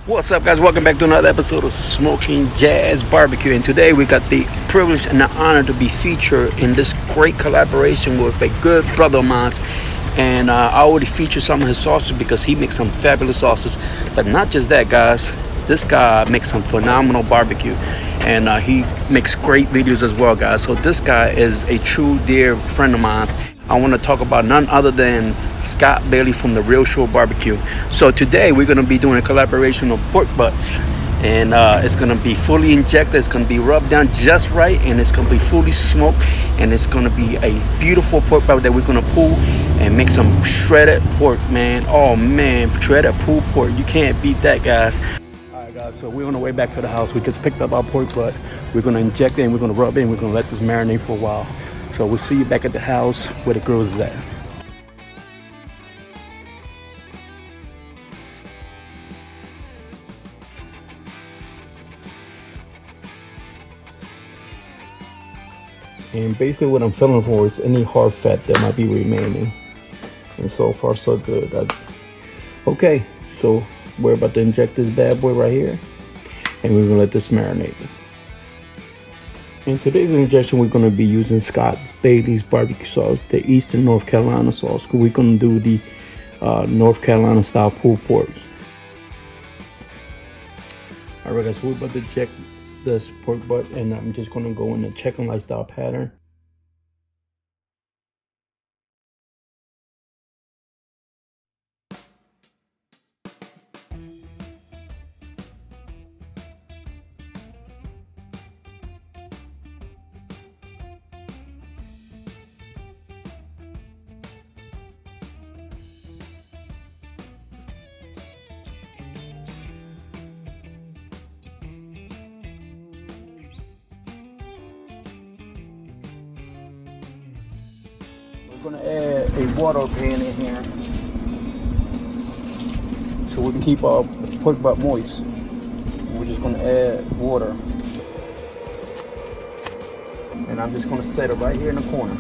What's up, guys? Welcome back to another episode of Smoking Jazz Barbecue, and today we got the privilege and the honor to be featured in this great collaboration with a good brother of mine. And I already featured some of his sauces because he makes some fabulous sauces. But not just that, guys, this guy makes some phenomenal barbecue, and he makes great videos as well, guys. So this guy is a true dear friend of mine. I want to talk about none other than Scott Bailey from the Real Shore Barbecue. So today we're going to be doing a collaboration of pork butts, and it's going to be fully injected, it's going to be rubbed down just right, and it's going to be fully smoked, and it's going to be a beautiful pork butt that we're going to pull and make some shredded pork, man. Oh man, shredded pulled pork, you can't beat that, guys. Alright guys, so we're on the way back to the house. We just picked up our pork butt. We're going to inject it and we're going to rub it and we're going to let this marinate for a while. So we'll see you back at the house where the grills is at. And basically what I'm feeling for is any hard fat that might be remaining. And so far so good. Okay, so we're about to inject this bad boy right here. And we're gonna let this marinate. In today's injection, we're going to be using Scott Bailey's barbecue sauce, the Eastern North Carolina sauce. We're going to do the North Carolina style pulled pork. Alright guys, so we're about to check this pork butt, and I'm just going to go in the chicken lifestyle pattern. We're going to add a water pan in here so we can keep our pork butt moist. We're just going to add water, and I'm just going to set it right here in the corner.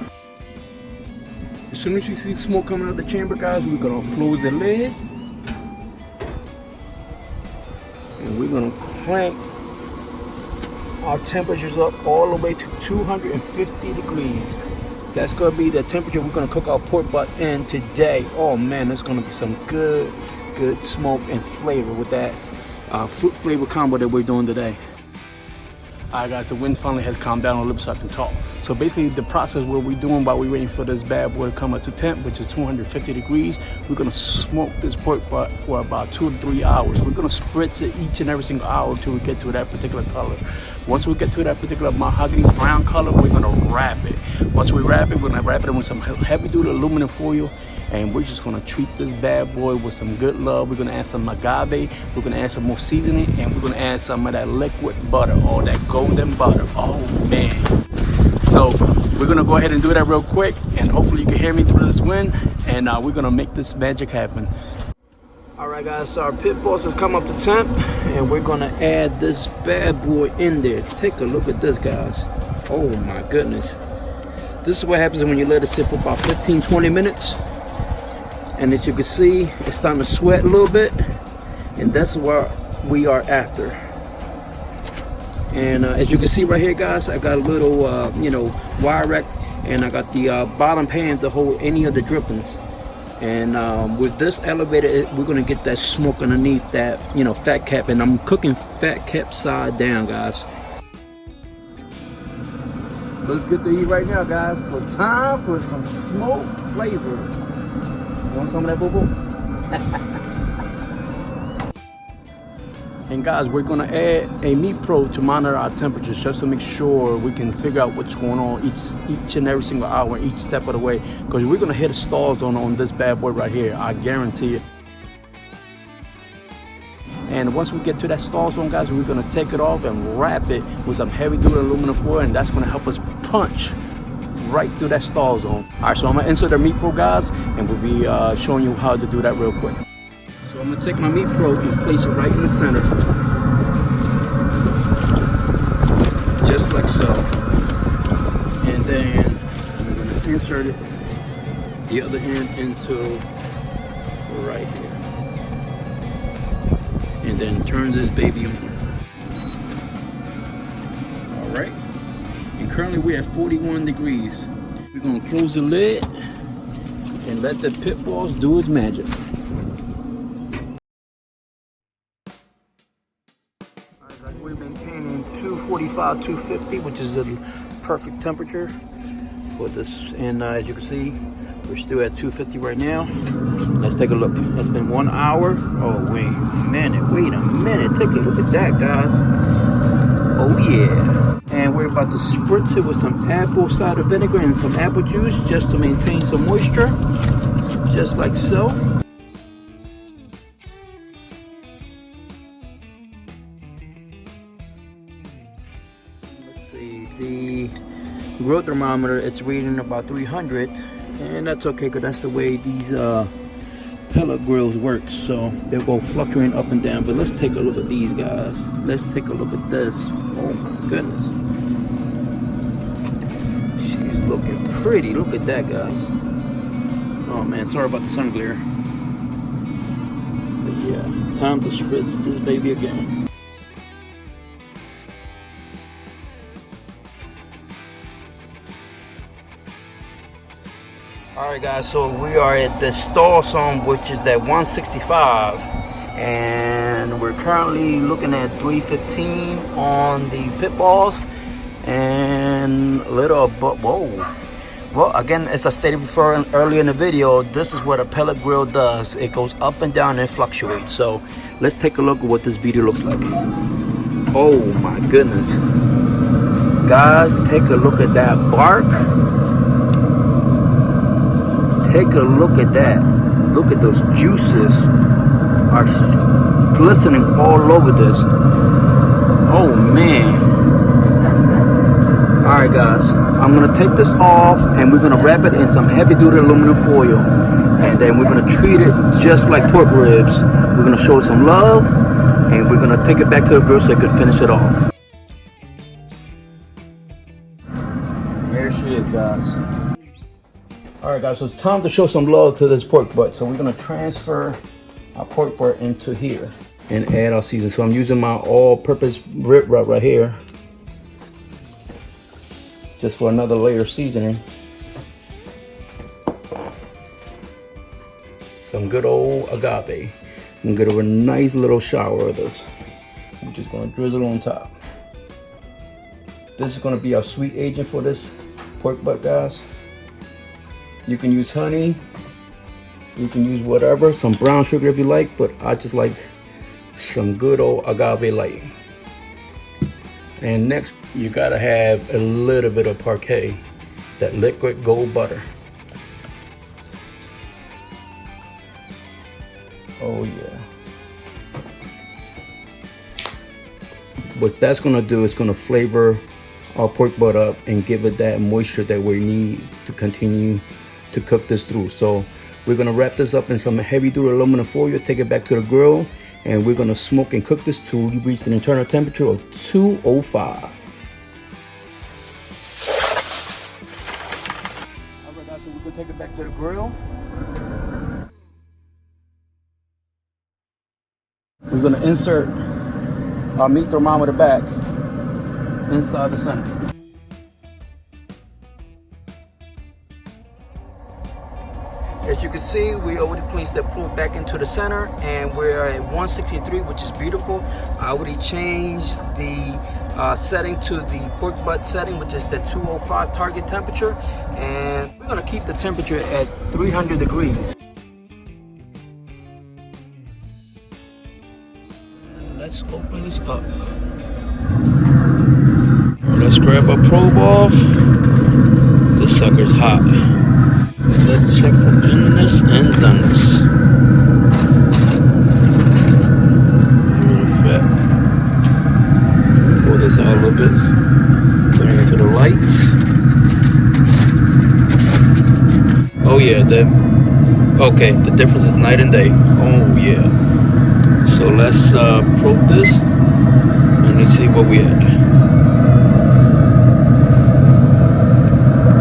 As soon as you see smoke coming out of the chamber, guys, we're going to close the lid and we're going to crank our temperatures up all the way to 250 degrees. That's going to be the temperature we're going to cook our pork butt in today. Oh man, there's going to be some good smoke and flavor with that fruit flavor combo that we're doing today. Alright guys, the wind finally has calmed down a little bit so I can talk. So basically the process what we're doing while we're waiting for this bad boy to come up to temp, which is 250 degrees, we're going to smoke this pork butt for about 2 to 3 hours. We're going to spritz it each and every single hour until we get to that particular color. Once we get to that particular mahogany brown color, we're going to wrap it. Once we wrap it, we're going to wrap it in with some heavy duty aluminum foil, and we're just going to treat this bad boy with some good love. We're going to add some agave, we're going to add some more seasoning, and we're going to add some of that liquid butter, or that golden butter. Oh man. So we're going to go ahead and do that real quick, and hopefully you can hear me through this wind, and we're going to make this magic happen. Alright guys, so our pit boss has come up to temp, and we're going to add this bad boy in there. Take a look at this, guys. Oh my goodness. This is what happens when you let it sit for about 15-20 minutes. And as you can see, it's starting to sweat a little bit, and that's what we are after. And as you can see right here, guys, I got a little wire rack, and I got the bottom pan to hold any of the drippings. And with this elevator, we're gonna get that smoke underneath that fat cap, and I'm cooking fat cap side down, guys. Looks good to eat right now, guys. So time for some smoke flavor. You want some of that, boo-boo? And guys, we're gonna add a meat probe to monitor our temperatures, just to make sure we can figure out what's going on each and every single hour, each step of the way, because we're gonna hit a stall zone on this bad boy right here. I guarantee it. And once we get to that stall zone, guys, we're gonna take it off and wrap it with some heavy duty aluminum foil, and that's gonna help us punch right through that stall zone. All right, so I'm gonna insert the meat probe, guys, and we'll be showing you how to do that real quick. So I'm gonna take my meat probe and place it right in the center, just like so. And then I'm gonna insert it, the other end into right here. and then turn this baby on. All right, and currently we're at 41 degrees. We're gonna close the lid and let the pit balls do its magic. Like we're maintaining 245, 250, which is the perfect temperature for this. And as you can see, we're still at 250 right now. Let's take a look. It's been 1 hour. Oh, wait a minute. Take a look at that, guys. Oh, yeah. And we're about to spritz it with some apple cider vinegar and some apple juice just to maintain some moisture. Just like so. Let's see. The grill thermometer, it's reading about 300. And that's okay, because that's the way these pellet grills work. So they'll go fluctuating up and down. But let's take a look at these, guys. Let's take a look at this. Oh my goodness. She's looking pretty. Look at that, guys. Oh man, sorry about the sun glare. But yeah, it's time to spritz this baby again. Alright guys, so we are at the stall zone, which is that 165, and we're currently looking at 315 on the pit balls, and a little above. Whoa. Well, again, as I stated before earlier in the video, this is what a pellet grill does. It goes up and down and fluctuates. So let's take a look at what this beauty looks like. Oh my goodness. Guys, take a look at that bark. Take a look at that. Look at those juices are glistening all over this. Oh man. Alright guys, I'm gonna take this off and we're gonna wrap it in some heavy duty aluminum foil. And then we're gonna treat it just like pork ribs. We're gonna show it some love and we're gonna take it back to the grill so it can finish it off. There she is, guys. Alright guys, so it's time to show some love to this pork butt. So we're gonna transfer our pork butt into here and add our seasoning. So I'm using my all-purpose rib rub right here, just for another layer of seasoning. Some good old agave. I'm gonna get a nice little shower of this. I'm just gonna drizzle on top. This is gonna be our sweet agent for this pork butt, guys. You can use honey, you can use whatever, some brown sugar if you like, but I just like some good old agave light. And next, you gotta have a little bit of Parkay, that liquid gold butter. Oh yeah. What that's gonna do is gonna flavor our pork butt up and give it that moisture that we need to continue to cook this through. So we're gonna wrap this up in some heavy duty aluminum foil, take it back to the grill, and we're gonna smoke and cook this till we reach an internal temperature of 205. Alright guys, so we're gonna take it back to the grill. We're gonna insert our meat thermometer back inside the center. As you can see, we already placed that plug back into the center and we're at 163, which is beautiful. I already changed the setting to the pork butt setting, which is the 205 target temperature. And we're gonna keep the temperature at 300 degrees. Let's open this up. Let's grab a probe off. This sucker's hot. Let's check for tenderness and doneness. A little fat. Pull this out a little bit. Bring it to the light. Oh yeah, okay, the difference is night and day. Oh yeah. So let's probe this and let's see what we had.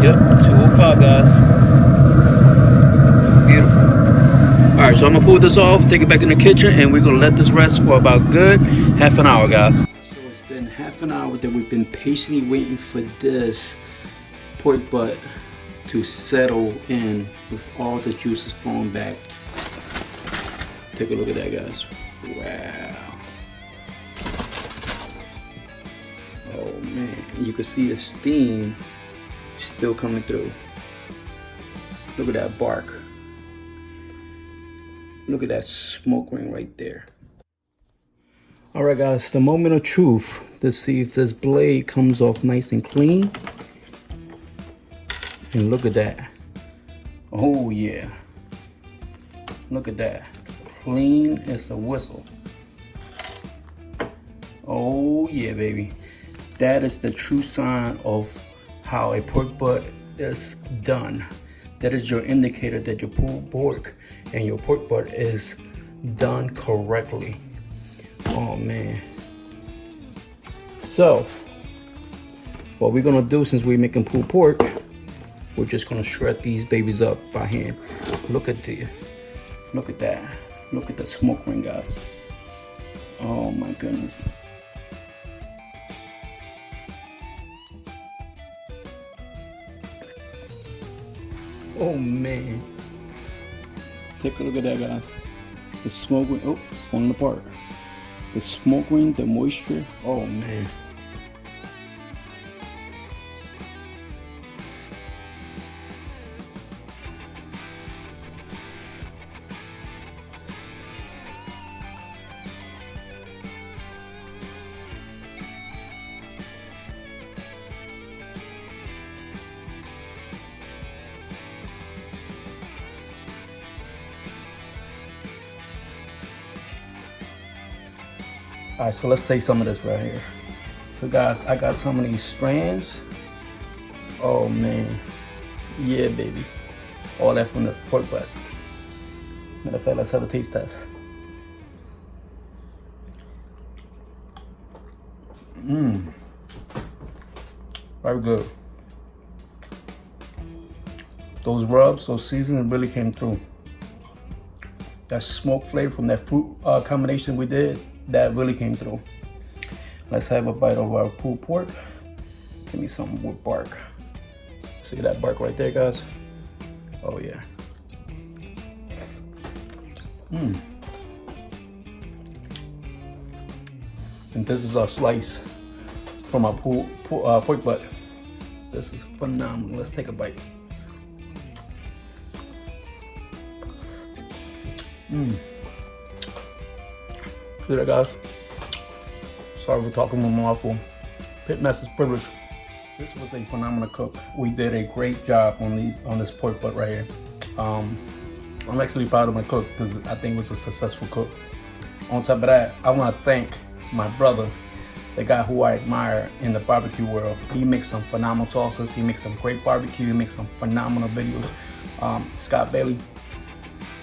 Yep, 205 guys. Beautiful. Alright, right, so I'm gonna pull this off, take it back in the kitchen, and we're gonna let this rest for about good half an hour, guys. So it's been half an hour that we've been patiently waiting for this pork butt to settle in with all the juices flowing back. Take a look at that, guys. Wow. Oh man, you can see the steam still coming through. Look at that bark. Look at that smoke ring right there. All right, guys, the moment of truth. Let's see if this blade comes off nice and clean. And look at that. Oh yeah. Look at that. Clean as a whistle. Oh yeah, baby. That is the true sign of how a pork butt is done. That is your indicator that your pulled pork and your pork butt is done correctly. Oh man. So, what we're gonna do, since we're making pulled pork, we're just gonna shred these babies up by hand. Look at that. Look at the smoke ring, guys. Oh my goodness. Oh man. Take a look at that, guys. The smoke ring, oh, it's falling apart. The smoke ring, the moisture, oh man. All right, so let's take some of this right here. So guys, I got some of these strands. Oh man, yeah baby. All that from the pork butt. Matter of fact, let's have a taste test. Very good. Those rubs, those seasonings really came through. That smoke flavor from that fruit combination we did, that really came through. Let's have a bite of our pulled pork. Give me some with bark. See that bark right there, guys? Oh yeah. And this is a slice from our pork butt. This is phenomenal. Let's take a bite. See that, guys? Sorry for talking with my mouthful. Pitmaster's privilege. This was a phenomenal cook. We did a great job on this pork butt right here. I'm actually proud of my cook because I think it was a successful cook. On top of that, I want to thank my brother, the guy who I admire in the barbecue world. He makes some phenomenal sauces. He makes some great barbecue. He makes some phenomenal videos. Scott Bailey,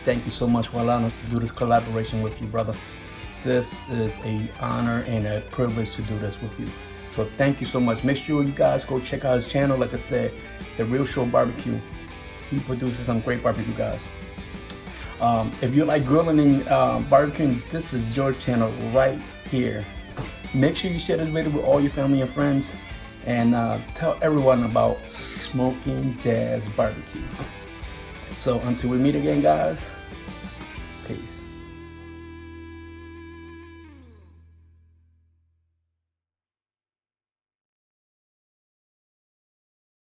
thank you so much for allowing us to do this collaboration with you, brother. This is an honor and a privilege to do this with you. So thank you so much. Make sure you guys go check out his channel. Like I said, The Real Show Barbecue. He produces some great barbecue, guys. If you like grilling and barbecuing, this is your channel right here. Make sure you share this video with all your family and friends, and tell everyone about Smoking Jazz Barbecue. So until we meet again, guys, peace.